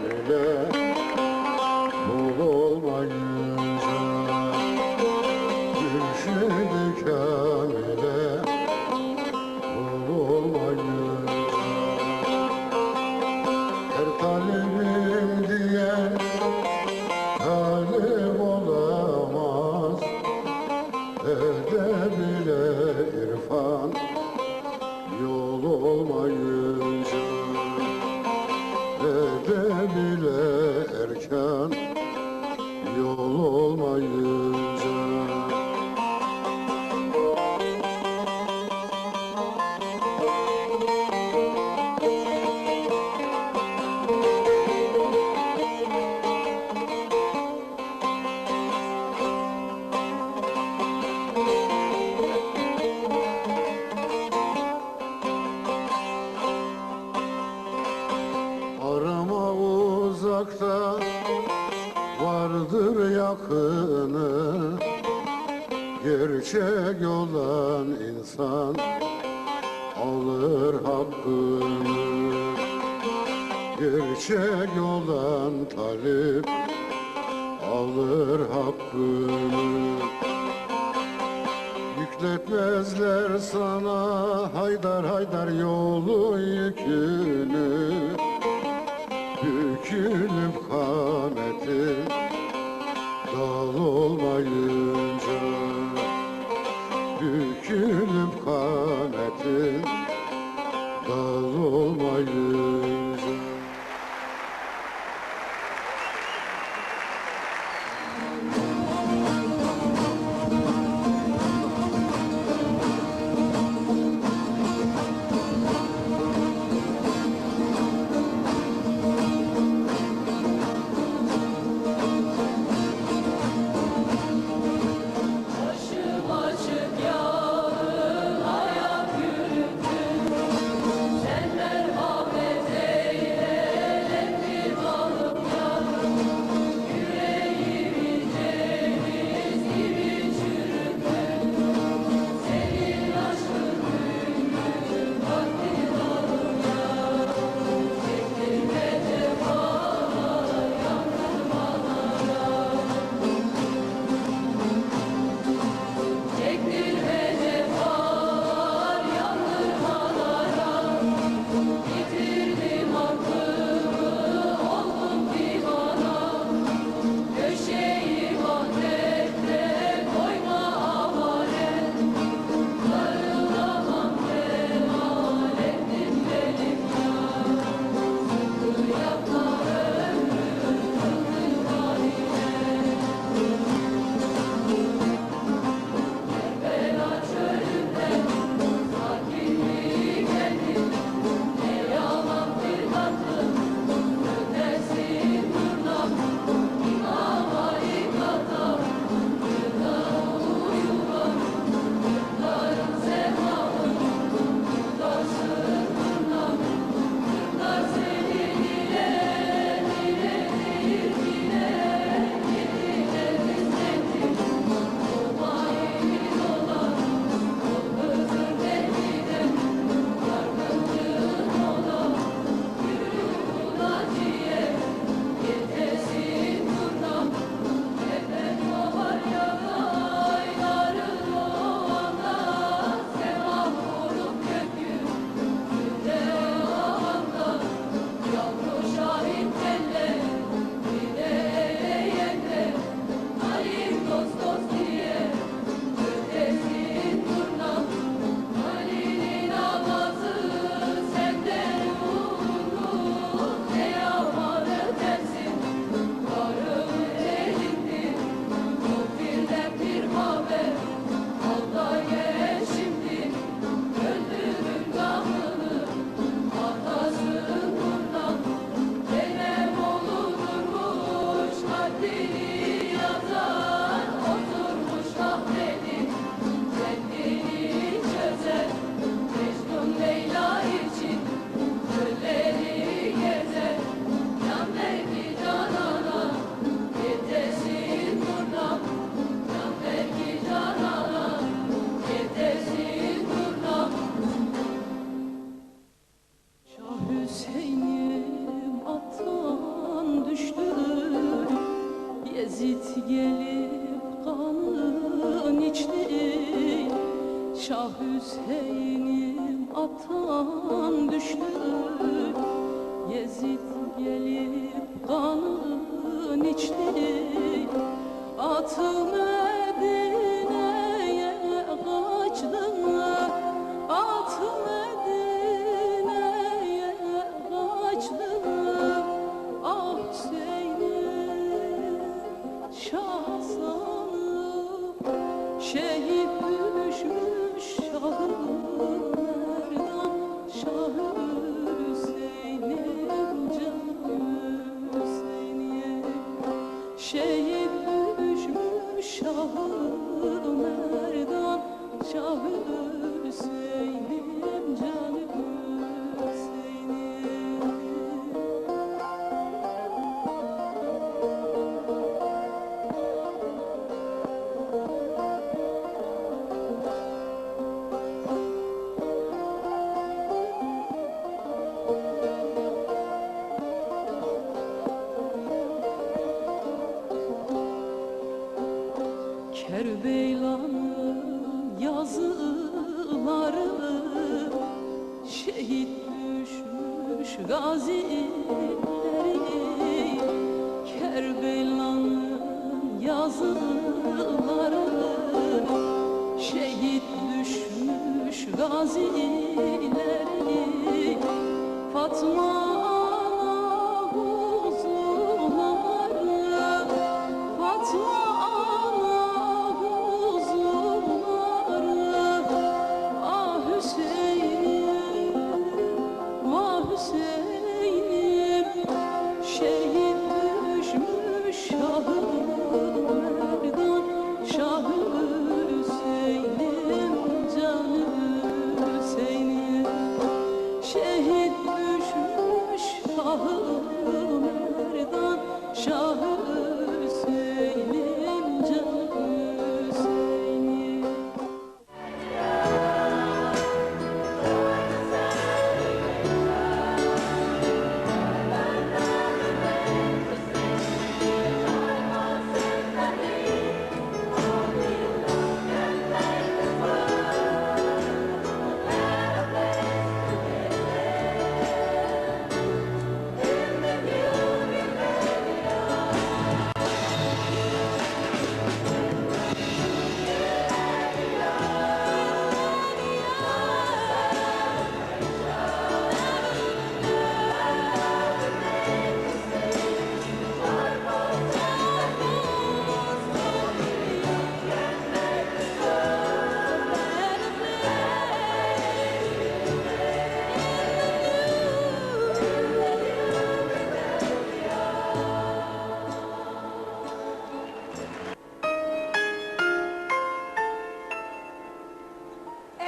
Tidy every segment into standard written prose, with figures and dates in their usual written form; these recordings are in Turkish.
ile bul olmayınca Mürşid-i Kamil'e bul olmayınca her talibim diyen talip olamaz edeb ile irfan yol olmayınca edeb ile erkan yol olmayınca arama uzakta vardır yakını gerçek olan insan alır hakkını gerçek olan talip alır hakkını yükletmezler sana haydar haydar yolun yükünü bükülüp kameti dal olmayınca bükülüp kameti dal olmayınca düştü. Yezid gelip kanın içti. Atı Medine'ye kaçtı. Atı Medine'ye kaçtı. Ah Hüseyin'im Şah Hasan'ım şehit düşmüş Şah-ı Merdan. Şah-ı Hüseyin'im canım Hüseyin'im şehit düşmüş Şah-ı Merdan. Şah-ı Hüseyin'im canım Hüseyin'im. Kerbela'nın yazıları şehit düşmüş gazileri. Kerbela'nın yazıları şehit düşmüş gazileri. Fatma ana huzuları, Fatma ana huzuları. Ah Hüseyin'im, vah Hüseyin'im şehit düşmüş Şah-ı Merdan. Şah-ı Hüseyin'im canım Hüseyin'im şehit düşmüş Şah-ı Merdan. Şah-ı Hüseyin'im canım Hüseyin'im.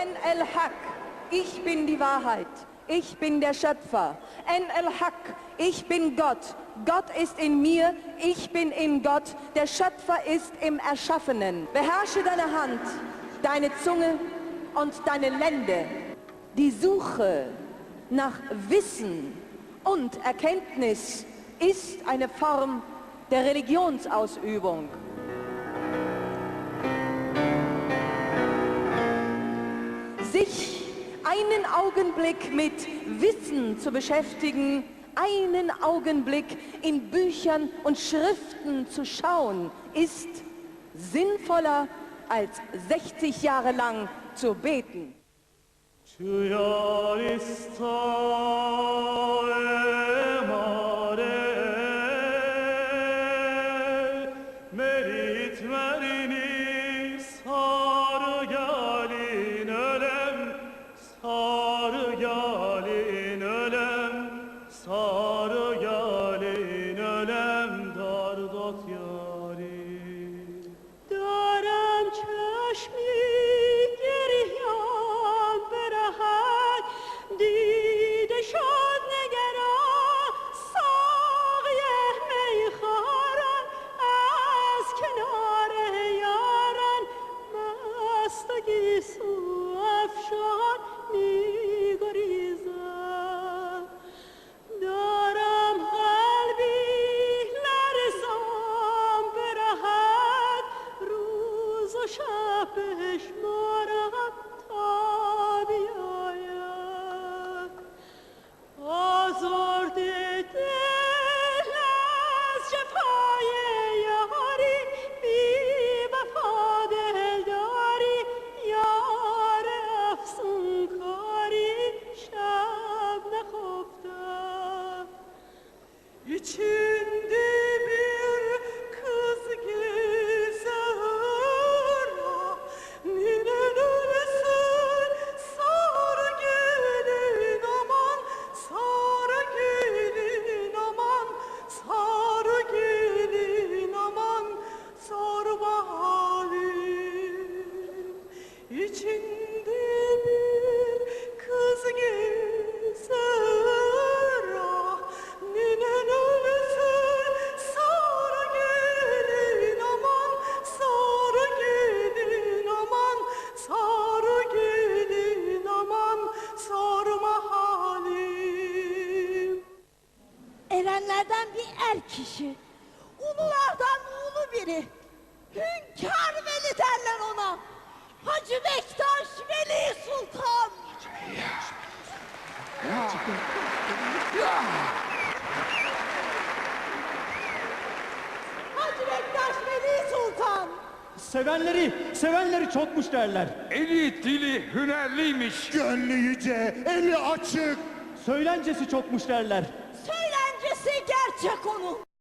En el-Haq, ich bin die Wahrheit, ich bin der Schöpfer. En el-Haq, ich bin Gott, Gott ist in mir, ich bin in Gott, der Schöpfer ist im Erschaffenen. Beherrsche deine Hand, deine Zunge und deine Lände. Die Suche nach Wissen und Erkenntnis ist eine Form der Religionsausübung. Sich einen Augenblick mit Wissen zu beschäftigen, einen Augenblick in Büchern und Schriften zu schauen, ist sinnvoller als 60 Jahre lang zu beten. دارم چشمی گریان برهد دیده شد نگران her kişi. Ululardan ulu biri. Hünkâr Veli derler ona. Hacı Bektaş Veli Sultan. Hacı Bektaş Veli Sultan. Sevenleri çokmuş derler. Eli dili hünerliymiş. Gönlü yüce, eli açık. Söylencesi çokmuş derler. Söylencesi gerçek onun.